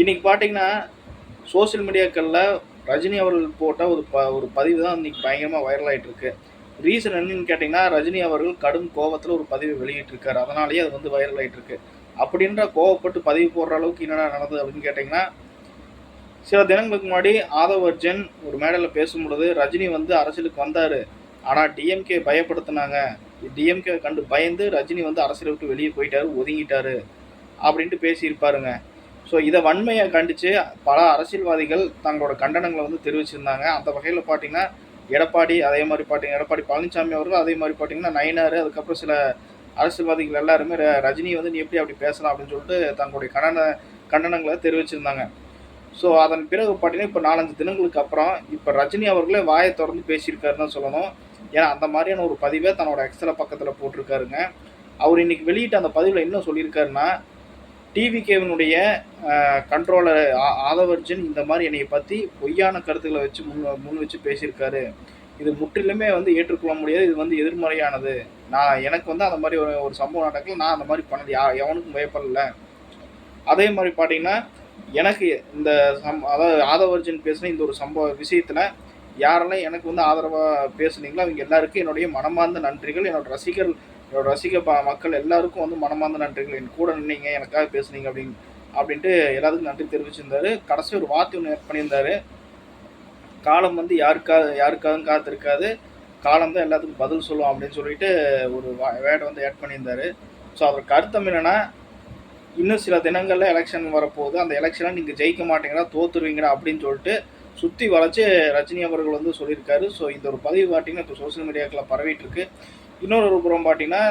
இன்னைக்கு பார்த்தீங்கன்னா, சோசியல் மீடியாக்கள்ல ரஜினி அவர்கள் போட்ட ஒரு பதிவு தான் இன்னைக்கு பயங்கரமா வைரல் ஆயிட்டு இருக்கு. ரீசன் என்னன்னு கேட்டீங்கன்னா, ரஜினி அவர்கள் கடும் கோவத்துல ஒரு பதிவு வெளியிட்டிருக்காரு. அதனாலேயே அது வந்து வைரல் ஆயிட்டு இருக்கு. அப்படின்ற கோவப்பட்டு பதிவு போடுற அளவுக்கு என்னடா நடந்தது அப்படின்னு கேட்டீங்கன்னா, சில தினங்களுக்கு முன்னாடி ஆதவ் அர்ஜுன் ஒரு மேடையில பேசும்பொழுது, ரஜினி வந்து அரசியலுக்கு வந்தாரு. ஆனா டிஎம்கே பயப்படுத்துனாங்க. டிஎம்கே கண்டு பயந்து ரஜினி வந்து அரசியல விட்டு வெளிய போயிட்டாரு, ஒதுங்கிட்டாரு அப்படின்ட்டு பேசியிருப்பாருங்க. ஸோ இத வன்மையா கண்டிச்சு பல அரசியல்வாதிகள் தங்களோட கண்டனங்கள வந்து தெரிவிச்சிருந்தாங்க. அந்த வகையில பார்த்தீங்கன்னா, எடப்பாடி அதே மாரி பார்த்தீங்கன்னா, எடப்பாடி பழனிசாமி அவர்கள் அதே மாரி பார்த்தீங்கன்னா, நயினாரு அதுக்கப்புறம் சில அரசியல்வாதிகள் எல்லாருமே ரஜினி வந்து "நீ எப்படி அப்படி பேசலாம்?" அப்படின்னு சொல்லிட்டு தங்களுடைய கண்டனங்கள தெரிவிச்சிருந்தாங்க. ஸோ அதன் பிறகு பார்த்தீங்கன்னா, இப்ப 4, 5 தினங்களுக்கு அப்புறம் இப்ப ரஜினி அவர்களே வாய தொறந்து பேசியிருக்காருன்னு தான் சொல்லணும். ஏன்னா அந்த மாரியான ஒரு பதிவ தன்னோட எக்ஸ்ல பக்கத்துல போட்டிருக்காருங்க. அவரு இன்னைக்கு வெளியிட்ட அந்த பதிவுல என்ன சொல்லியிருக்காருன்னா, டிவிகேவினுடைய கண்ட்ரோலர் ஆதவர்ஜுன் இந்த மாதிரி என்னைய பத்தி பொய்யான கருத்துக்களை வச்சு முன் வச்சு பேசியிருக்காரு. இது முற்றிலுமே வந்து ஏற்றுக்கொள்ள முடியாது. இது வந்து எதிர்மறையானது. எனக்கு வந்து அந்த மாதிரி ஒரு ஒரு சம்பவம் நடக்கல. நான் அந்த மாதிரி பண்ணது எவனுக்கும் பயப்படல. அதே மாதிரி பார்த்தீங்கன்னா, எனக்கு இந்த அதாவது ஆதவர்ஜுன் பேசின இந்த ஒரு விஷயத்துல யாரெல்லாம் எனக்கு வந்து ஆதரவா பேசுனீங்களோ அவங்க எல்லாருக்கும் என்னுடைய மனமார்ந்த நன்றிகள். என்னோட ரசிக மக்கள் எல்லாருக்கும் வந்து மனமார்ந்த நன்றிகள். என் கூட நின்னீங்க, எனக்காக பேசுனீங்க அப்படின்ட்டு எல்லாத்துக்கும் நன்றி தெரிவிச்சிருந்தாரு. கடைசி ஒரு வார்த்தை ஒண்ணு ஆட் பண்ணியிருந்தாரு. காலம் வந்து யாருக்காகவும் காத்திருக்காது. காலம் தான் எல்லாத்துக்கும் பதில் சொல்லும் அப்படின்னு சொல்லிட்டு ஒரு வேர்ட வந்து ஆட் பண்ணியிருந்தாரு. ஸோ அதற்கு அர்த்தம் என்னன்னா, இன்னும் சில தினங்கள்ல எலெக்ஷன் வரப்போகுது. அந்த எலெக்ஷன்ல நீங்க ஜெயிக்க மாட்டீங்கடா, தோத்துருவீங்கடா அப்படின்னு சொல்லிட்டு சுத்தி வளைச்சு ரஜினி அவர்கள் வந்து சொல்லியிருக்காரு. ஸோ இந்த ஒரு பதிவு பார்த்தீங்கன்னா, இப்போ சோசியல் மீடியாக்கள்ல பரவிட்டு இருக்கு. இன்னொரு புறம் பார்த்தீங்கன்னா,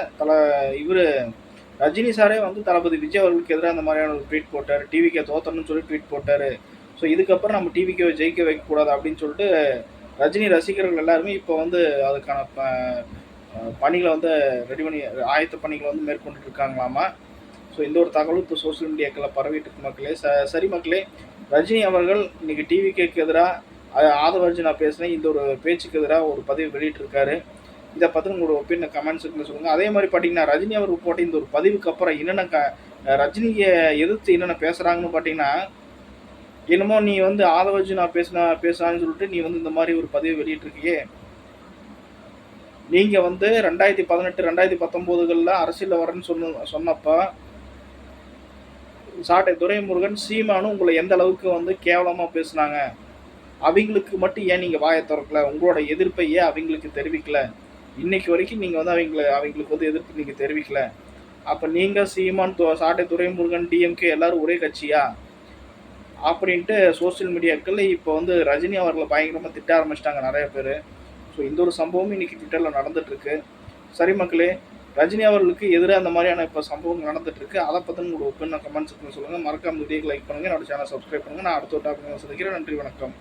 இவரு ரஜினி சாரே வந்து தளபதி விஜய் அவர்களுக்கு எதிரா அந்த மாதிரியான ஒரு ட்வீட் போட்டாரு. டிவிக்கே தோத்தரணும்னு சொல்லி ட்வீட் போட்டாரு. ஸோ இதுக்கப்புறம் நம்ம டிவிக்கேவை ஜெயிக்க வைக்கக்கூடாது அப்படின்னு சொல்லிட்டு ரஜினி ரசிகர்கள் எல்லாருமே இப்போ வந்து அதுக்கான பணிகளை வந்து ரெடி பண்ணி ஆயத்த பணிகளை வந்து மேற்கொண்டுட்டு இருக்காங்களாமா. ஸோ இந்த ஒரு தகவலும் இப்போ சோசியல் மீடியாக்களில் பரவிட்டு இருக்கு மக்களே. சரி மக்களே, ரஜினி அவர்கள் இன்னைக்கு டிவிகேக்கு எதிராக ஆதவர்ஜுனா பேசினேன் இந்த ஒரு பேச்சுக்கு எதிராக ஒரு பதிவு வெளியிட்டிருக்காரு. இதை பற்றி உங்களோட ஒப்பீனியன் கமெண்ட் செக்ஷனில் சொல்லுங்கள். அதே மாதிரி பார்த்தீங்கன்னா, ரஜினி அவர்கள் போட்ட இந்த ஒரு பதிவுக்கு அப்புறம் என்னென்ன ரஜினியை எதிர்த்து என்னென்ன பேசுகிறாங்கன்னு பார்த்தீங்கன்னா, என்னமோ நீ வந்து ஆதவர்ஜுனா பேசுனான்னு சொல்லிட்டு நீ வந்து இந்த மாதிரி ஒரு பதிவு வெளியிட்டிருக்கியே, நீங்க வந்து 2018 2019 அரசியல்ல வரேன்னு சொன்னப்ப சாட்டை துரைமுருகன் சீமானும் உங்களை எந்த அளவுக்கு வந்து கேவலமா பேசுனாங்க. அவங்களுக்கு மட்டும் ஏன் நீங்க வாயை திறக்கல? உங்களோட எதிர்ப்பை ஏன் அவங்களுக்கு தெரிவிக்கல? இன்னைக்கு வரைக்கும் நீங்க வந்து அவங்களுக்கு வந்து எதிர்ப்பு நீங்க தெரிவிக்கல. அப்ப நீங்க சீமான் சாட்டை துரைமுருகன் டிஎம்கே எல்லாரும் ஒரே கட்சியா அப்படின்ட்டு சோசியல் மீடியாக்கள் இப்போ வந்து ரஜினி அவர்களை பயங்கரமா திட்ட ஆரம்பிச்சிட்டாங்க நிறைய பேர். ஸோ இந்த ஒரு சம்பவமும் இன்னைக்கு ட்விட்டரில் நடந்துட்டு இருக்கு. சரி மக்களே, ரஜினி அவர்களுக்கு எதிராக அந்த மாதிரியான இப்போ சம்பவம் நடந்துட்டு இருக்கு. அதை பற்றி உங்களோட ஒப்பீனியன் கமெண்ட் செக்ஷனில் சொல்லுங்கள். மறக்காம வீடியோக்கு லைக் பண்ணுங்கள். என்னோட சேனல் சப்ஸ்கிரைப் பண்ணுங்கள். நான் அடுத்த டாபிக் சந்திக்கிறேன். நன்றி, வணக்கம்.